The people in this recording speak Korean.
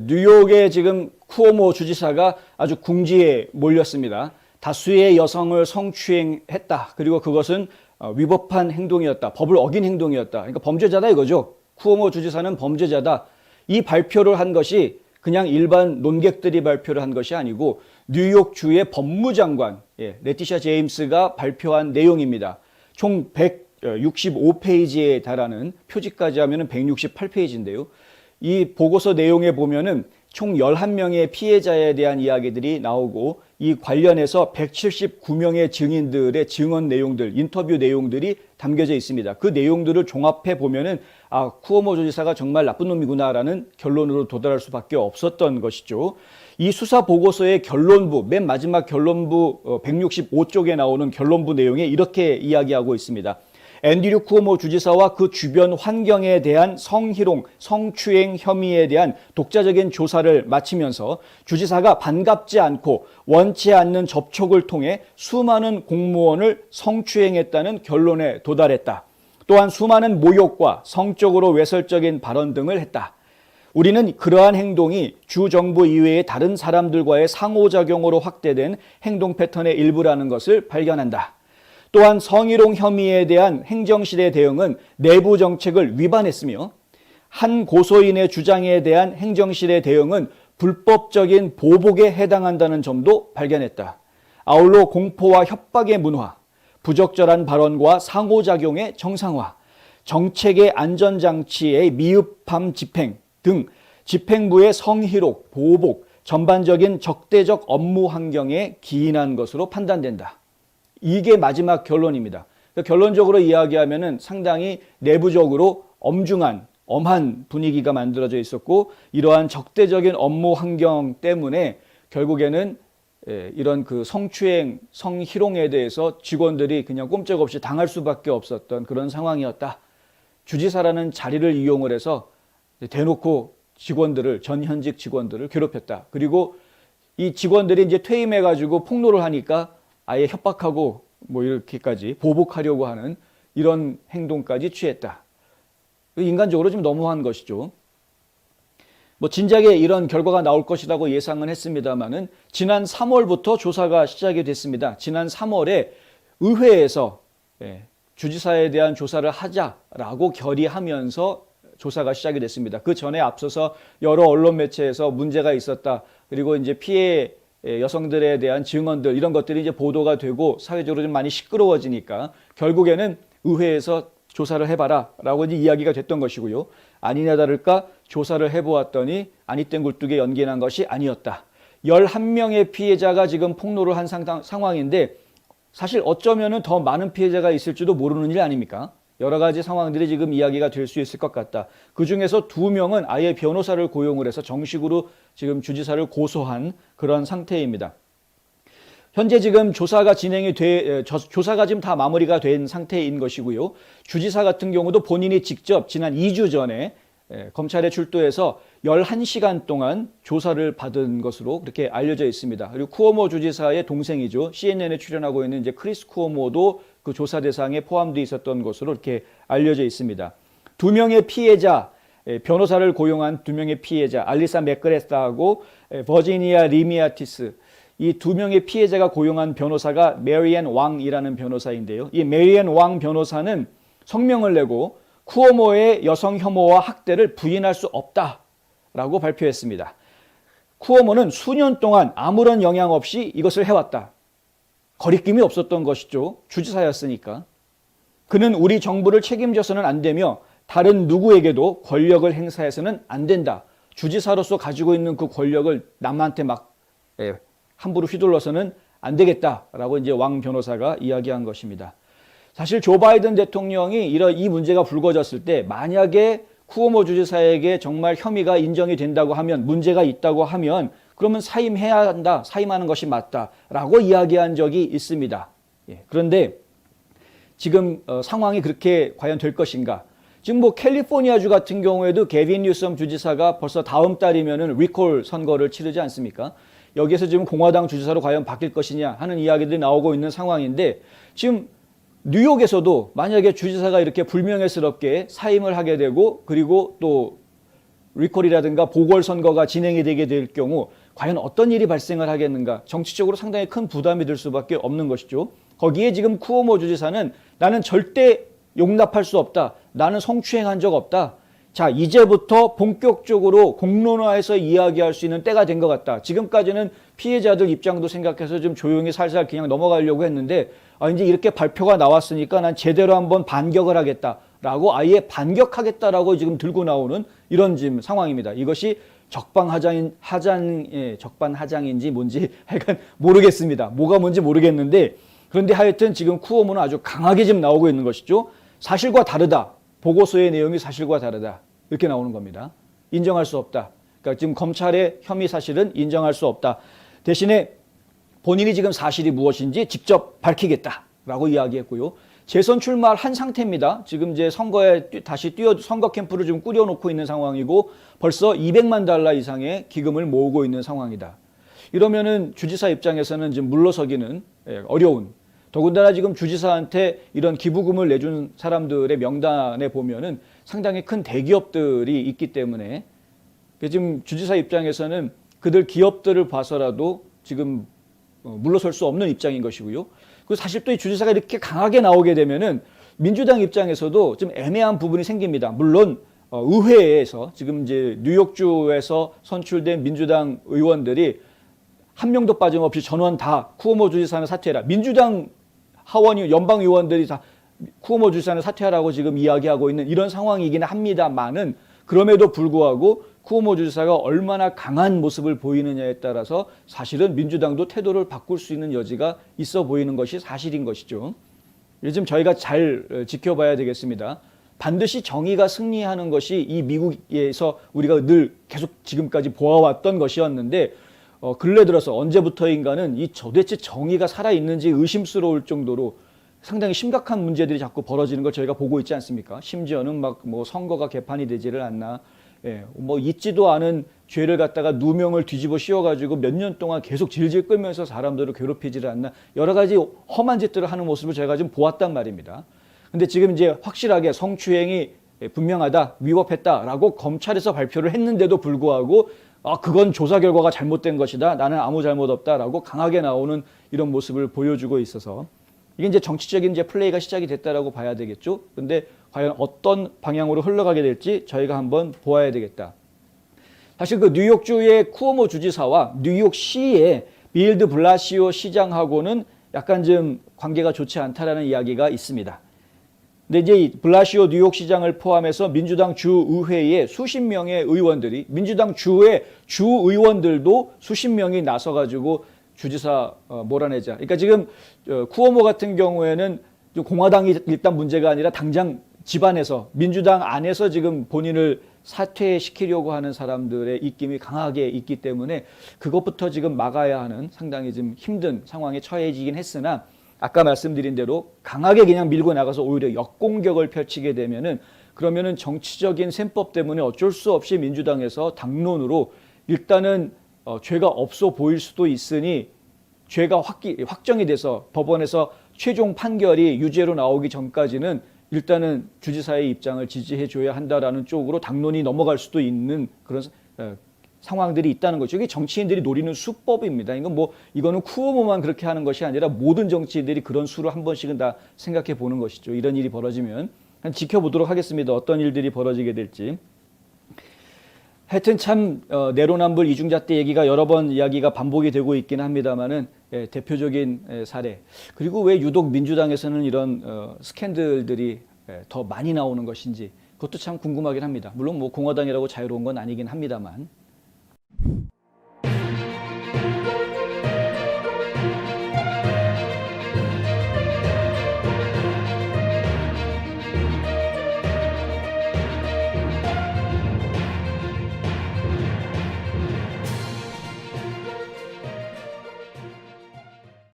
뉴욕의 지금 쿠오모 주지사가 아주 궁지에 몰렸습니다. 다수의 여성을 성추행했다. 그리고 그것은 위법한 행동이었다. 법을 어긴 행동이었다. 그러니까 범죄자다 이거죠. 쿠오모 주지사는 범죄자다. 이 발표를 한 것이 그냥 일반 논객들이 발표를 한 것이 아니고 뉴욕주의 법무장관 레티샤 제임스가 발표한 내용입니다. 총 165페이지에 달하는, 표지까지 하면 168페이지인데요. 이 보고서 내용에 보면은 총 11명의 피해자에 대한 이야기들이 나오고 이 관련해서 179명의 증인들의 증언 내용들, 인터뷰 내용들이 담겨져 있습니다. 그 내용들을 종합해 보면은 쿠오모 주지사가 정말 나쁜 놈이구나라는 결론으로 도달할 수밖에 없었던 것이죠. 이 수사 보고서의 결론부, 맨 마지막 결론부 165쪽에 나오는 결론부 내용에 이렇게 이야기하고 있습니다. 앤드류 쿠오모 주지사와 그 주변 환경에 대한 성희롱, 성추행 혐의에 대한 독자적인 조사를 마치면서 주지사가 반갑지 않고 원치 않는 접촉을 통해 수많은 공무원을 성추행했다는 결론에 도달했다. 또한 수많은 모욕과 성적으로 외설적인 발언 등을 했다. 우리는 그러한 행동이 주 정부 이외의 다른 사람들과의 상호작용으로 확대된 행동 패턴의 일부라는 것을 발견한다. 또한 성희롱 혐의에 대한 행정실의 대응은 내부 정책을 위반했으며 한 고소인의 주장에 대한 행정실의 대응은 불법적인 보복에 해당한다는 점도 발견했다. 아울러 공포와 협박의 문화, 부적절한 발언과 상호작용의 정상화, 정책의 안전장치의 미흡함 집행 등 집행부의 성희롱, 보복, 전반적인 적대적 업무 환경에 기인한 것으로 판단된다. 이게 마지막 결론입니다. 결론적으로 이야기하면은 상당히 내부적으로 엄한 분위기가 만들어져 있었고, 이러한 적대적인 업무 환경 때문에 결국에는 이런 그 성추행, 성희롱에 대해서 직원들이 그냥 꼼짝없이 당할 수밖에 없었던 그런 상황이었다. 주지사라는 자리를 이용을 해서 대놓고 전 현직 직원들을 괴롭혔다. 그리고 이 직원들이 이제 퇴임해가지고 폭로를 하니까 아예 협박하고 이렇게까지 보복하려고 하는 이런 행동까지 취했다. 인간적으로 좀 너무한 것이죠. 진작에 이런 결과가 나올 것이라고 예상은 했습니다만은 지난 3월부터 조사가 시작이 됐습니다. 지난 3월에 의회에서 주지사에 대한 조사를 하자라고 결의하면서 조사가 시작이 됐습니다. 그 전에 앞서서 여러 언론 매체에서 문제가 있었다. 그리고 이제 피해 여성들에 대한 증언들, 이런 것들이 이제 보도가 되고 사회적으로 좀 많이 시끄러워지니까 결국에는 의회에서 조사를 해봐라 라고 이제 이야기가 됐던 것이고요. 아니나 다를까 조사를 해보았더니 아니땐 굴뚝에 연기 난 것이 아니었다. 11명의 피해자가 지금 폭로를 한 상황인데 사실 어쩌면은 더 많은 피해자가 있을지도 모르는 일 아닙니까? 여러 가지 상황들이 지금 이야기가 될 수 있을 것 같다. 그 중에서 2명은 아예 변호사를 고용을 해서 정식으로 지금 주지사를 고소한 그런 상태입니다. 현재 지금 조사가 지금 다 마무리가 된 상태인 것이고요. 주지사 같은 경우도 본인이 직접 지난 2주 전에 검찰에 출두해서 11시간 동안 조사를 받은 것으로 그렇게 알려져 있습니다. 그리고 쿠오모 주지사의 동생이죠. CNN에 출연하고 있는 이제 크리스 쿠오모도 그 조사 대상에 포함되어 있었던 것으로 이렇게 알려져 있습니다. 2명의 피해자, 변호사를 고용한 2명의 피해자, 알리사 맥그레스하고 버지니아 리미아티스, 이 2명의 피해자가 고용한 변호사가 메리앤 왕이라는 변호사인데요. 이 메리앤 왕 변호사는 성명을 내고 쿠오모의 여성 혐오와 학대를 부인할 수 없다라고 발표했습니다. 쿠오모는 수년 동안 아무런 영향 없이 이것을 해왔다. 거리낌이 없었던 것이죠. 주지사였으니까. 그는 우리 정부를 책임져서는 안 되며 다른 누구에게도 권력을 행사해서는 안 된다. 주지사로서 가지고 있는 그 권력을 남한테 막 함부로 휘둘러서는 안 되겠다라고 이제 왕 변호사가 이야기한 것입니다. 사실 조 바이든 대통령이 이 문제가 불거졌을 때 만약에 쿠오모 주지사에게 정말 혐의가 인정이 된다고 하면, 문제가 있다고 하면 그러면 사임해야 한다, 사임하는 것이 맞다라고 이야기한 적이 있습니다. 그런데 지금 상황이 그렇게 과연 될 것인가? 지금 캘리포니아주 같은 경우에도 게빈 뉴섬 주지사가 벌써 다음 달이면은 리콜 선거를 치르지 않습니까? 여기에서 지금 공화당 주지사로 과연 바뀔 것이냐 하는 이야기들이 나오고 있는 상황인데, 지금 뉴욕에서도 만약에 주지사가 이렇게 불명예스럽게 사임을 하게 되고, 그리고 또 리콜이라든가 보궐선거가 진행이 되게 될 경우 과연 어떤 일이 발생을 하겠는가. 정치적으로 상당히 큰 부담이 될 수밖에 없는 것이죠. 거기에 지금 쿠오모 주지사는 나는 절대 용납할 수 없다. 나는 성추행한 적 없다. 자, 이제부터 본격적으로 공론화해서 이야기할 수 있는 때가 된 것 같다. 지금까지는 피해자들 입장도 생각해서 좀 조용히 살살 그냥 넘어가려고 했는데 이제 이렇게 발표가 나왔으니까 난 제대로 한번 반격을 하겠다라고 아예 반격하겠다라고 지금 들고 나오는 이런 지금 상황입니다. 이것이 적반하장인지 뭔지 하여간 모르겠습니다. 뭐가 뭔지 모르겠는데 그런데 하여튼 지금 쿠오모는 아주 강하게 지금 나오고 있는 것이죠. 사실과 다르다. 보고서의 내용이 사실과 다르다. 이렇게 나오는 겁니다. 인정할 수 없다. 그러니까 지금 검찰의 혐의 사실은 인정할 수 없다. 대신에 본인이 지금 사실이 무엇인지 직접 밝히겠다라고 이야기했고요. 재선 출마한 상태입니다. 지금 이제 선거에 다시 선거 캠프를 좀 꾸려놓고 있는 상황이고 벌써 $200만 이상의 기금을 모으고 있는 상황이다. 이러면은 주지사 입장에서는 지금 물러서기는 어려운. 더군다나 지금 주지사한테 이런 기부금을 내준 사람들의 명단에 보면은 상당히 큰 대기업들이 있기 때문에 지금 주지사 입장에서는 그들 기업들을 봐서라도 지금 물러설 수 없는 입장인 것이고요. 그리고 사실 또 이 주지사가 이렇게 강하게 나오게 되면은 민주당 입장에서도 좀 애매한 부분이 생깁니다. 물론 의회에서 지금 이제 뉴욕주에서 선출된 민주당 의원들이 한 명도 빠짐없이 전원 다 쿠오모 주지사는 사퇴해라. 민주당 하원 연방 의원들이 다 쿠오모 주지사는 사퇴하라고 지금 이야기하고 있는 이런 상황이기는 합니다만은 그럼에도 불구하고 쿠오모 주지사가 얼마나 강한 모습을 보이느냐에 따라서 사실은 민주당도 태도를 바꿀 수 있는 여지가 있어 보이는 것이 사실인 것이죠. 요즘 저희가 잘 지켜봐야 되겠습니다. 반드시 정의가 승리하는 것이 이 미국에서 우리가 늘 계속 지금까지 보아왔던 것이었는데 근래 들어서 언제부터인가는 이 도대체 정의가 살아있는지 의심스러울 정도로 상당히 심각한 문제들이 자꾸 벌어지는 걸 저희가 보고 있지 않습니까? 심지어는 막 뭐 선거가 개판이 되지를 않나, 뭐 있지도 않은 죄를 갖다가 누명을 뒤집어 씌워가지고 몇 년 동안 계속 질질 끌면서 사람들을 괴롭히지를 않나 여러 가지 험한 짓들을 하는 모습을 저희가 좀 보았단 말입니다. 근데 지금 이제 확실하게 성추행이 분명하다, 위법했다라고 검찰에서 발표를 했는데도 불구하고 그건 조사 결과가 잘못된 것이다. 나는 아무 잘못 없다라고 강하게 나오는 이런 모습을 보여주고 있어서 이게 이제 정치적인 이제 플레이가 시작이 됐다라고 봐야 되겠죠. 근데 과연 어떤 방향으로 흘러가게 될지 저희가 한번 보아야 되겠다. 사실 그 뉴욕주의 쿠오모 주지사와 뉴욕시의 빌 드 블라시오 시장하고는 약간 좀 관계가 좋지 않다라는 이야기가 있습니다. 근데 이제 이 블라시오 뉴욕시장을 포함해서 민주당 주의회에 수십 명의 의원들이 민주당 주의 주의원들도 수십 명이 나서가지고 주지사 몰아내자. 그러니까 지금 쿠오모 같은 경우에는 공화당이 일단 문제가 아니라 당장 집안에서 민주당 안에서 지금 본인을 사퇴시키려고 하는 사람들의 입김이 강하게 있기 때문에 그것부터 지금 막아야 하는 상당히 좀 힘든 상황에 처해지긴 했으나 아까 말씀드린 대로 강하게 그냥 밀고 나가서 오히려 역공격을 펼치게 되면은 그러면은 정치적인 셈법 때문에 어쩔 수 없이 민주당에서 당론으로 일단은 죄가 없어 보일 수도 있으니 죄가 확정이 돼서 법원에서 최종 판결이 유죄로 나오기 전까지는 일단은 주지사의 입장을 지지해 줘야 한다라는 쪽으로 당론이 넘어갈 수도 있는 그런 상황들이 있다는 거죠. 이게 정치인들이 노리는 수법입니다. 이거는 쿠오모만 그렇게 하는 것이 아니라 모든 정치인들이 그런 수를 한 번씩은 다 생각해 보는 것이죠. 이런 일이 벌어지면 지켜보도록 하겠습니다. 어떤 일들이 벌어지게 될지. 하여튼 참 내로남불 이중잣대 얘기가 여러 번 이야기가 반복이 되고 있긴 합니다만은 대표적인 사례. 그리고 왜 유독 민주당에서는 이런 스캔들들이 더 많이 나오는 것인지 그것도 참 궁금하긴 합니다. 물론 뭐 공화당이라고 자유로운 건 아니긴 합니다만.